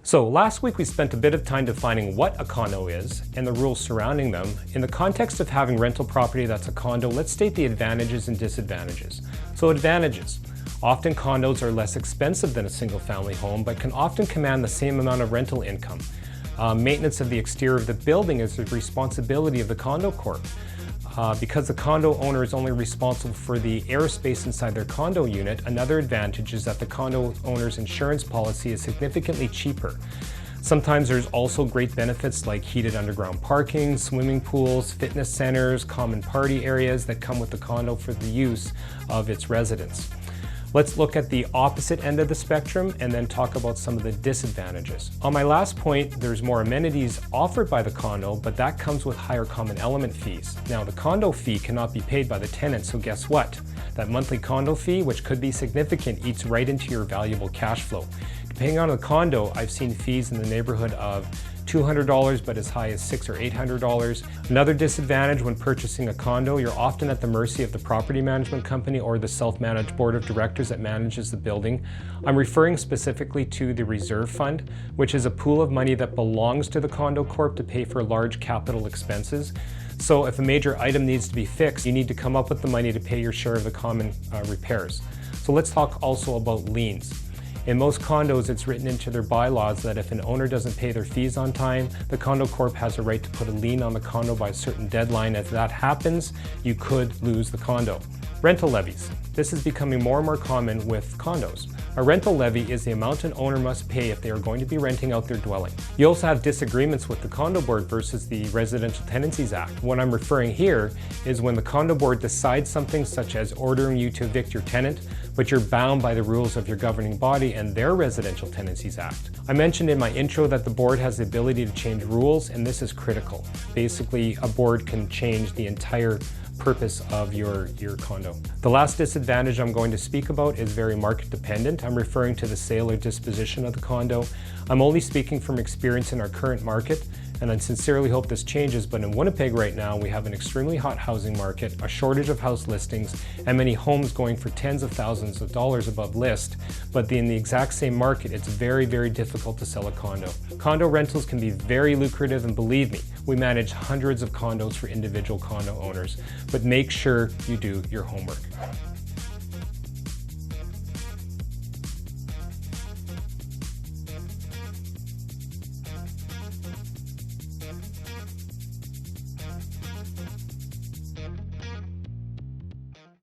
So last week we spent a bit of time defining what a condo is and the rules surrounding them. In the context of having rental property that's a condo, let's state the advantages and disadvantages. So advantages. Often condos are less expensive than a single-family home, but can often command the same amount of rental income. Maintenance of the exterior of the building is the responsibility of the condo corp. Because the condo owner is only responsible for the airspace inside their condo unit, another advantage is that the condo owner's insurance policy is significantly cheaper. Sometimes there's also great benefits like heated underground parking, swimming pools, fitness centers, common party areas that come with the condo for the use of its residents. Let's look at the opposite end of the spectrum and then talk about some of the disadvantages. On my last point, there's more amenities offered by the condo, but that comes with higher common element fees. Now, the condo fee cannot be paid by the tenant, so guess what? That monthly condo fee, which could be significant, eats right into your valuable cash flow. Depending on the condo, I've seen fees in the neighborhood of $200, but as high as $600 or $800. Another disadvantage when purchasing a condo, you're often at the mercy of the property management company or the self-managed board of directors that manages the building. I'm referring specifically to the reserve fund, which is a pool of money that belongs to the condo corp to pay for large capital expenses. So if a major item needs to be fixed, you need to come up with the money to pay your share of the common repairs. So let's talk also about liens. In most condos, it's written into their bylaws that if an owner doesn't pay their fees on time, the condo corp has a right to put a lien on the condo by a certain deadline. If that happens, you could lose the condo. Rental levies. This is becoming more and more common with condos. A rental levy is the amount an owner must pay if they are going to be renting out their dwelling. You also have disagreements with the condo board versus the Residential Tenancies Act. What I'm referring here is when the condo board decides something such as ordering you to evict your tenant, but you're bound by the rules of your governing body and their Residential Tenancies Act. I mentioned in my intro that the board has the ability to change rules, and this is critical. Basically, a board can change the entire purpose of your condo. The last disadvantage I'm going to speak about is very market dependent. I'm referring to the sale or disposition of the condo. I'm only speaking from experience in our current market, and I sincerely hope this changes, but in Winnipeg right now we have an extremely hot housing market, a shortage of house listings, and many homes going for tens of thousands of dollars above list, but in the exact same market it's very, very difficult to sell a condo. Condo rentals can be very lucrative, and believe me, we manage hundreds of condos for individual condo owners, but make sure you do your homework.